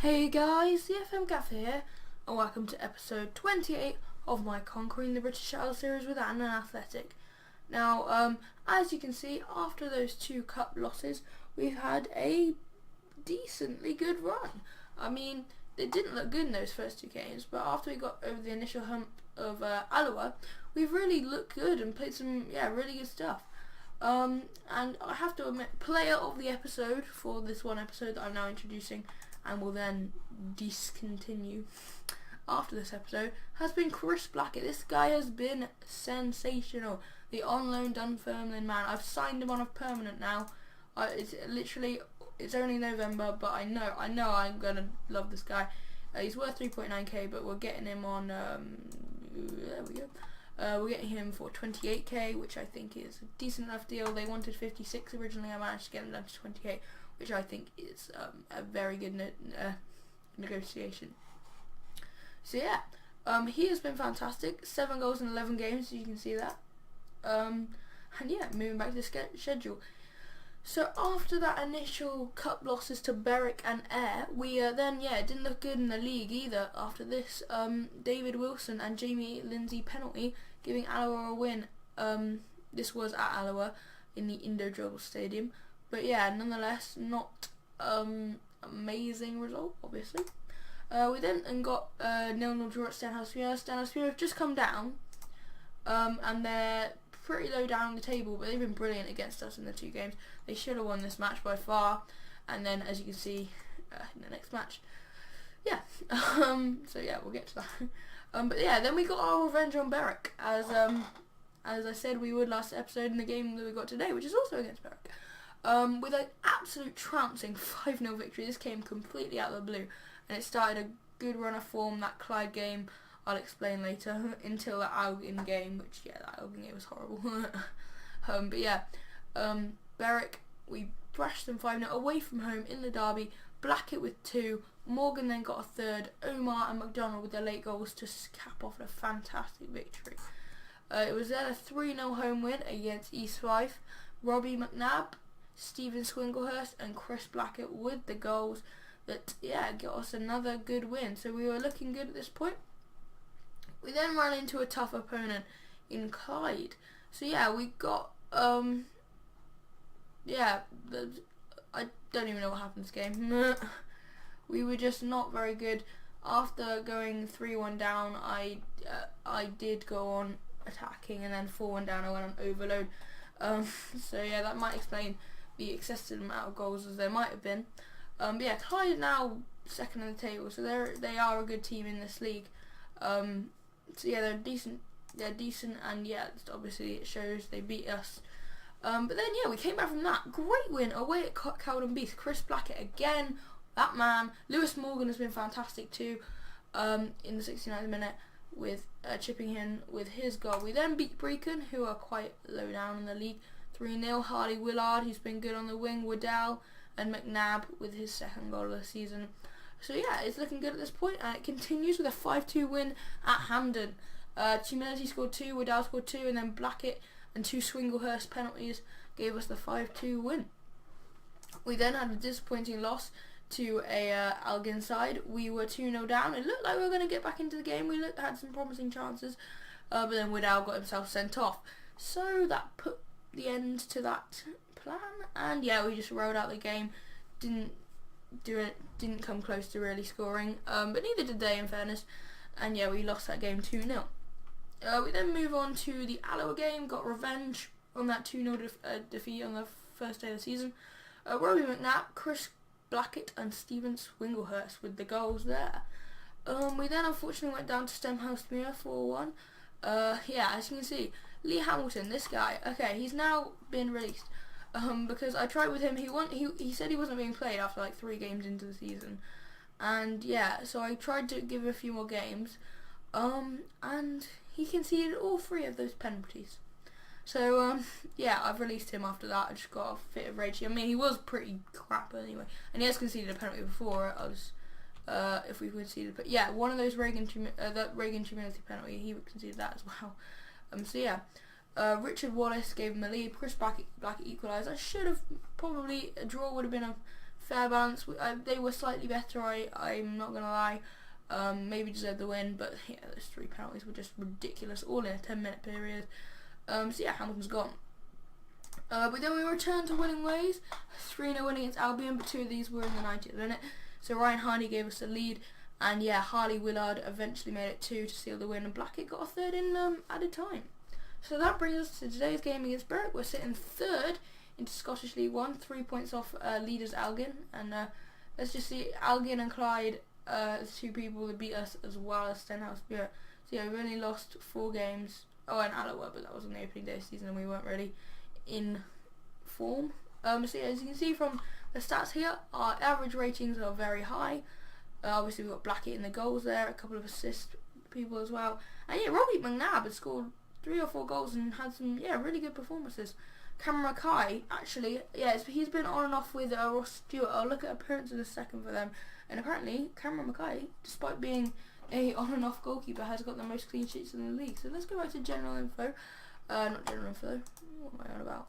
Hey guys, the FM Cafe here, and welcome to episode 28 of my Conquering the British Isles series with Annan Athletic. Now, as you can see, after those two cup losses, we've had a decently good run. I mean, it didn't look good in those first two games, but after we got over the initial hump of Alloa, we've really looked good and played some, really good stuff. And I have to admit, player of the episode for this one episode that I'm now introducing and will then discontinue after this episode has been Chris Blackett. This guy has been sensational. The on loan Dunfermline man. I've signed him on a permanent now. It's only November, but I know I'm gonna love this guy. He's worth 3.9k, but we're getting him on. There we go. We're getting him for 28k, which I think is a decent enough deal. They wanted 56 originally. I managed to get them down to 28, which I think is a very good negotiation. So yeah, he has been fantastic. 7 goals in 11 games, as you can see that. And yeah, moving back to the schedule. So after that initial cup losses to Berwick and Ayr, we it didn't look good in the league either. After this, David Wilson and Jamie Lindsay penalty giving Alloa a win. This was at Alloa in the Indodribble Stadium, but yeah, nonetheless, not amazing result, obviously. We then got 0-0 draw at Stenhousemuir. Stenhousemuir have just come down, and they're pretty low down the table, but they've been brilliant against us in the two games. They should have won this match by far, and then as you can see in the next match, so yeah, we'll get to that. But yeah, then we got our revenge on Berwick, as I said we would last episode in the game that we got today, which is also against Berwick. With an absolute trouncing 5-0 victory. This came completely out of the blue, and it started a good run of form. That Clyde game, I'll explain later, until that Albion game, which, that Albion game was horrible. But yeah, Berwick, we thrashed them 5-0 away from home in the derby. Blackett with 2, Morgan then got a third, Omar and McDonald with their late goals to cap off a fantastic victory. It was then a 3-0 home win against East Fife. Robbie McNabb, Stephen Swinglehurst and Chris Blackett with the goals that got us another good win. So we were looking good at this point. We then ran into a tough opponent in Clyde. So yeah, we got I don't even know what happened this game. We were just not very good. After going 3-1 down, I did go on attacking, and then 4-1 down I went on overload. So yeah, that might explain the excessive amount of goals as there might have been. But yeah, Clyde are now second on the table, so they are a good team in this league. So yeah, they're decent, and obviously it shows they beat us. But then we came back from that great win away at Cowden Beast. Chris Blackett again, that man. Lewis Morgan has been fantastic too, in the 69th minute with chipping in with his goal. We then beat Brecon, who are quite low down in the league, 3-0. Hardy Willard, who's been good on the wing, Waddell, and McNabb with his second goal of the season. So yeah, it's looking good at this point, and it continues with a 5-2 win at Hampden. Humility scored 2, Waddell scored 2, and then Blackett and 2 Swinglehurst penalties gave us the 5-2 win. We then had a disappointing loss to a Albion side. We were 2-0 down. It looked like we were going to get back into the game. We had some promising chances, but then Waddell got himself sent off. So that put the end to that plan, and we just rolled out the game. Didn't come close to really scoring, but neither did they, in fairness, and we lost that game 2-0. We then move on to the Alloa game, got revenge on that 2-0 defeat on the first day of the season. Robbie McNabb, Chris Blackett and Stephen Swinglehurst with the goals there. We then unfortunately went down to Stenhousemuir 4-1. As you can see, Lee Hamilton, this guy, he's now been released. Because I tried with him, he said he wasn't being played after like 3 games into the season, and so I tried to give him a few more games, and he conceded all 3 of those penalties. So I've released him after that. I just got a fit of rage. I mean, he was pretty crap anyway, and he has conceded a penalty before. If we conceded, but one of those Reagan Humility penalty, he conceded that as well. Richard Wallace gave him a lead. Chris Blackett equalised. I should have probably, a draw would have been a fair balance. They were slightly better. I'm not gonna lie. Maybe deserved the win, but yeah, those 3 penalties were just ridiculous, all in a 10-minute period. So yeah, Hamilton's gone. But then we returned to winning ways. 3-0 win against Albion, but 2 of these were in the 90th minute. So Ryan Hardy gave us a lead, and yeah, Harley Willard eventually made it 2 to seal the win, and Blackett got a 3rd in added time. So that brings us to today's game against Berwick. We're sitting 3rd into Scottish League 1, 3 points off leaders Elgin, and let's just see, Elgin and Clyde, 2 people that beat us as well as Stenhouse. Yeah, so yeah, we've only lost 4 games. Oh, and Alloa, but that was on the opening day of the season, and we weren't really in form. So yeah, as you can see from the stats here, our average ratings are very high. Obviously we've got Blackett in the goals there, a couple of assist people as well, and yeah, Robbie McNabb has scored 3 or 4 goals and had some really good performances. Cameron Mackay, actually, he's been on and off with Ross Stewart. I'll look at appearances in a second for them, and apparently Cameron Mackay, despite being a on and off goalkeeper, has got the most clean sheets in the league. So let's go back to general info. Not general info. What am I on about?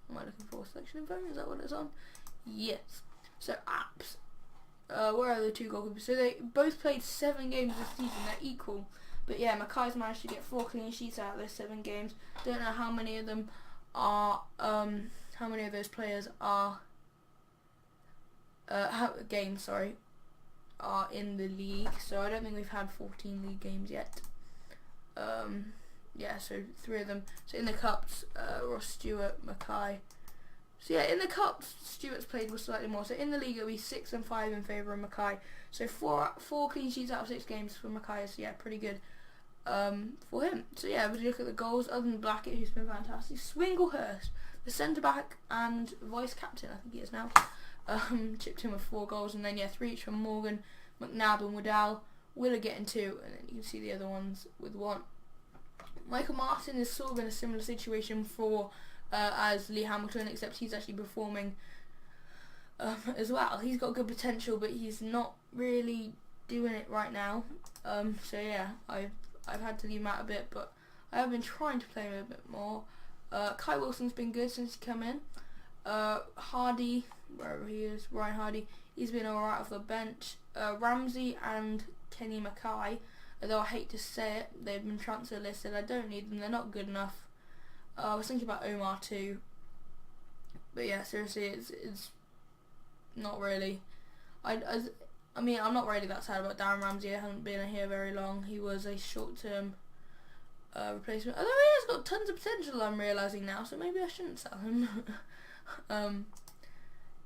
Am I looking for selection info? Is that what it's on? Yes. So apps. Where are the 2 goalkeepers? So they both played 7 games this season. They're equal. But yeah, Mackay's managed to get 4 clean sheets out of those 7 games. Don't know how many of them are. How many of those players are. Games, sorry, are in the league. So I don't think we've had 14 league games yet. Yeah, so 3 of them. So in the cups, Ross Stewart, Mackay. So yeah, in the cups, Stewart's played with slightly more. So in the league, it'll be 6 and 5 in favour of Mackay. So 4 clean sheets out of 6 games for Mackay is pretty good for him. So yeah, if we look at the goals, other than Blackett, who's been fantastic, Swinglehurst, the centre back and vice captain, I think he is now, chipped in with 4 goals, and then 3 each from Morgan, McNabb and Woodall. Willer getting 2, and then you can see the other ones with 1. Michael Martin is sort of in a similar situation for as Lee Hamilton, except he's actually performing as well. He's got good potential, but he's not really doing it right now. So yeah, I've had to leave him out a bit, but I have been trying to play him a bit more. Kai Wilson's been good since he come in. Hardy, wherever he is, Ryan Hardy, he's been alright off the bench. Ramsey and Kenny Mackay, although I hate to say it, they've been transfer listed. I don't need them, they're not good enough. I was thinking about Omar too, but yeah, seriously, it's not really. I mean, I'm not really that sad about Darren Ramsey. I haven't been here very long. He was a short-term replacement, although he has got tons of potential, I'm realising now, so maybe I shouldn't sell him.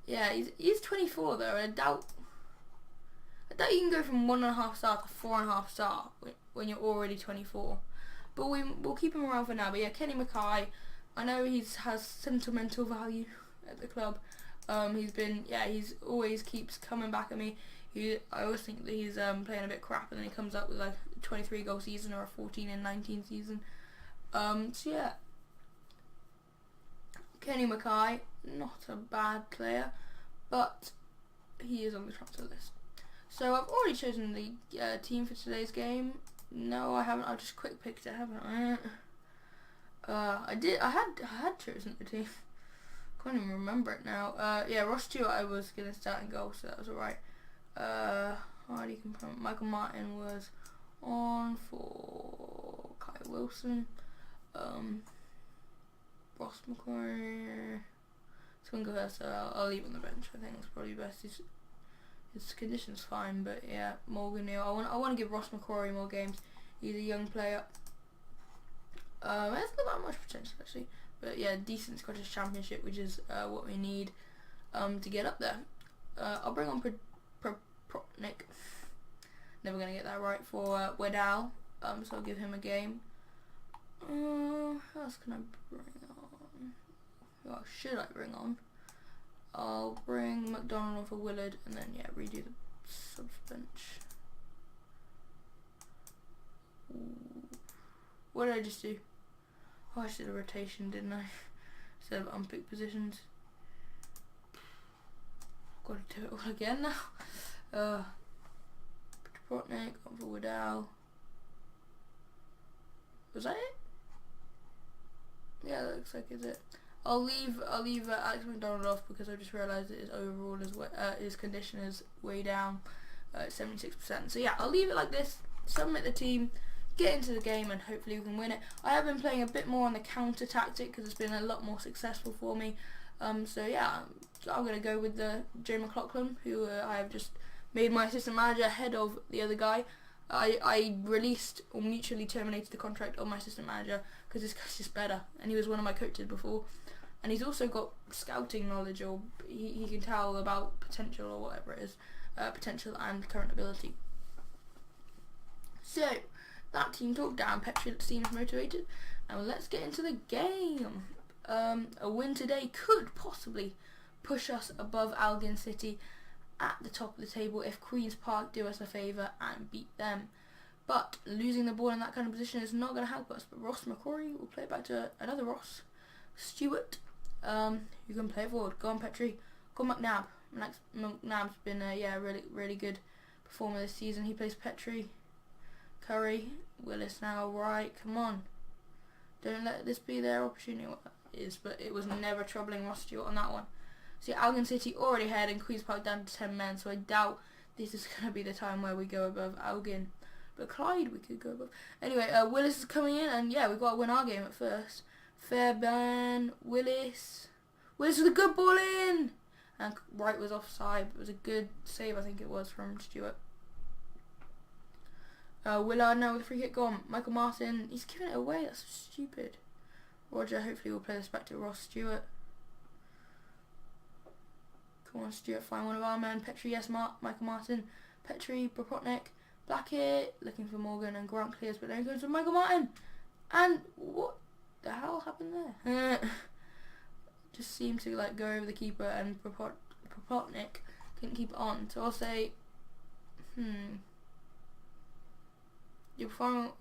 Yeah, he's 24 though, and I doubt you can go from 1.5 star to 4.5 star when you're already 24. But we'll keep him around for now. But yeah, Kenny Mackay, I know has sentimental value at the club. He's always keeps coming back at me. I always think that he's playing a bit crap, and then he comes up with like a 23 goal season or a 14 and 19 season. So yeah, Kenny Mackay, not a bad player, but he is on the transfer list. So I've already chosen the team for today's game. No, I haven't. I've just quick picked it, haven't I? I had chosen the team. Can't even remember it now. Yeah, Ross Stewart I was gonna start in goal, so that was alright. Hardy confirmed. Michael Martin was on for Kai Wilson. Ross McCoy. Swinglehurst, so I'll leave on the bench. I think that's probably best. His condition's fine, but yeah, Morgan Neal. I want to give Ross McCrory more games. He's a young player. Has not that much potential actually, but yeah, decent Scottish Championship, which is what we need to get up there. I'll bring on Protnik. Never gonna get that right for Wedal. So I'll give him a game. Who else can I bring on? Who else should I bring on? I'll bring McDonald on for Willard, and then yeah, redo the subs bench. What did I just do? Oh, I just did a rotation, didn't I? Instead of unpicked positions. Got to do it all again now. Protnik on for Woodall. Was that it? Yeah, that looks like it's it. I'll leave Alex McDonald off because I just realised that his overall his condition is way down, 76%. So yeah, I'll leave it like this. Submit the team, get into the game, and hopefully we can win it. I have been playing a bit more on the counter tactic because it's been a lot more successful for me. So yeah, I'm gonna go with the Joe McLaughlin, who I have just made my assistant manager ahead of the other guy. I released or mutually terminated the contract of my assistant manager because this guy's just better, and he was one of my coaches before, and he's also got scouting knowledge, or he can tell about potential or whatever it is, potential and current ability. So that team talk down. Petri seems motivated, and let's get into the game. A win today could possibly push us above Albion City at the top of the table if Queen's Park do us a favour and beat them. But losing the ball in that kind of position is not going to help us. But Ross McCrory will play it back to another Ross Stewart. You can play it forward. Go on, Petri. Go on, McNabb. McNabb's been really good performer this season. He plays Petri. Curry. Willis now. Right, come on. Don't let this be their opportunity. Well, it is, but it was never troubling Ross Stewart on that one. See, Albion City already ahead and Queen's Park down to 10 men, so I doubt this is going to be the time where we go above Albion. But Clyde we could go above. Anyway, Willis is coming in, and yeah, we've got to win our game at first. Fairbairn, Willis. Willis with a good ball in! And Wright was offside. It was a good save, I think it was, from Stewart. Willard now with a free kick gone. Michael Martin, he's giving it away, that's so stupid. Roger hopefully will play this back to Ross Stewart. Come on, Stuart, find one of our men. Petri, yes, Michael Martin. Petri, Propotnik, Blackett, looking for Morgan, and Grant clears, but then goes to Michael Martin. And what the hell happened there? Just seemed to like go over the keeper, and Propotnik couldn't keep it on. So I'll say, your final.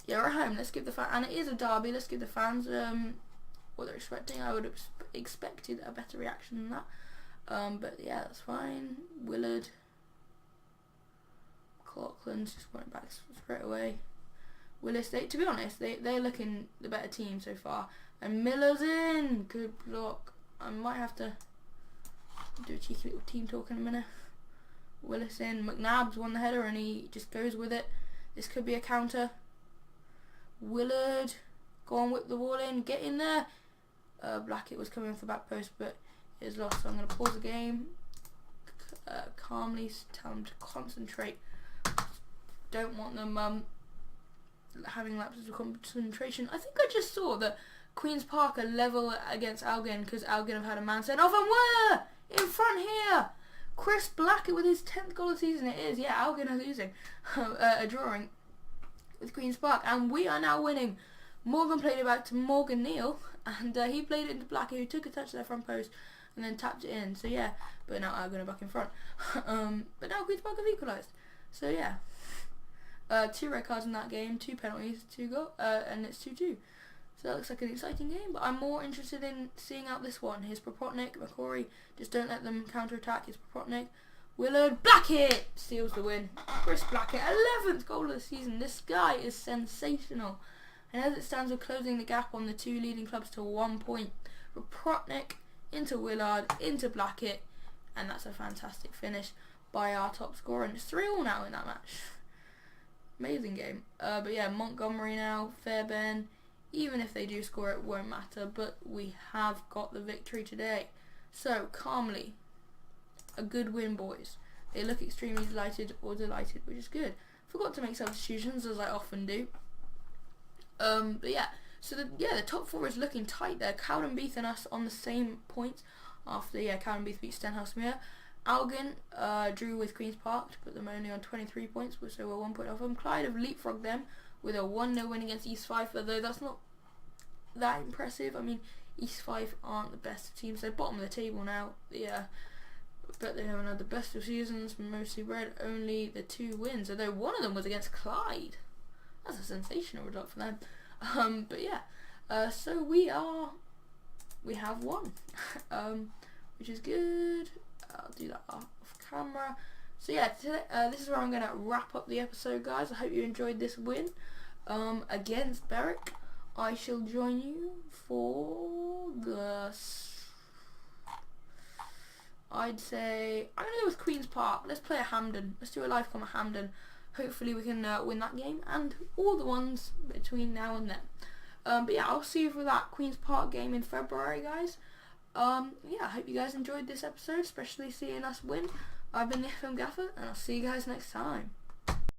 Yeah, we're at home. Let's give the and it is a derby. Let's give the fans what they're expecting. I would have expected a better reaction than that, but yeah, that's fine. Willard, McLaughlin's just went back straight away. Willis, to be honest, they're looking the better team so far. And Miller's in. Good block. I might have to do a cheeky little team talk in a minute. Willis in. McNabb's won the header and he just goes with it. This could be a counter. Willard, go on, whip the ball in, get in there. Blackett was coming for the back post, but it was lost. So I'm going to pause the game, calmly tell them to concentrate. Don't want them having lapses of concentration. I think I just saw that Queen's Park are level against Albion because Albion have had a man sent off, and we're in front here. Chris Blackett with his 10th goal of the season. It is, yeah, Albion are losing, a drawing with Queen's Park, and we are now winning. Morgan played it back to Morgan Neal, and he played it into Blackett, who took a touch to their front post and then tapped it in. So yeah, but now Albion are back in front. But now Queen's Park have equalised. So yeah, 2 red cards in that game, 2 penalties, 2 goals, and it's 2-2. So that looks like an exciting game, but I'm more interested in seeing out this one. Here's Propotnik, McCrory, just don't let them counter-attack. Here's Propotnik, Willard, Blackett steals the win. Chris Blackett, 11th goal of the season. This guy is sensational. And as it stands, we're closing the gap on the 2 leading clubs to 1 point. Propotnik into Willard, into Blackett, and that's a fantastic finish by our top scorer. And it's 3-3 now in that match. Amazing game. But yeah, Montgomery now, Fairbairn. Even if they do score, it won't matter. But we have got the victory today. So, calmly, a good win, boys. They look extremely delighted, which is good. Forgot to make substitutions, as I often do. But yeah, so the top 4 is looking tight there. Cowdenbeath and us on the same points after Cowdenbeath beat Stenhousemuir. Albion drew with Queen's Park to put them only on 23 points, so we're 1 point off them. Clyde have leapfrogged them with a 1-0 win against East Fife, although that's not that impressive. I mean, East Fife aren't the best of teams. They're bottom of the table now. Yeah, but they haven't had the best of seasons. Mostly red, only the 2 wins, although one of them was against Clyde. That's a sensational result for them. But yeah, so we have won, which is good. I'll do that off camera. So yeah, today, this is where I'm going to wrap up the episode, guys. I hope you enjoyed this win against Berwick I shall join you for the... I'd say I'm gonna go with Queen's Park. Let's play a Hampden. Let's do a live com at Hampden. Hopefully we can win that game and all the ones between now and then. But yeah, I'll see you for that Queen's Park game in February, guys. Yeah, I hope you guys enjoyed this episode, especially seeing us win. I've been the FM Gaffer, and I'll see you guys next time.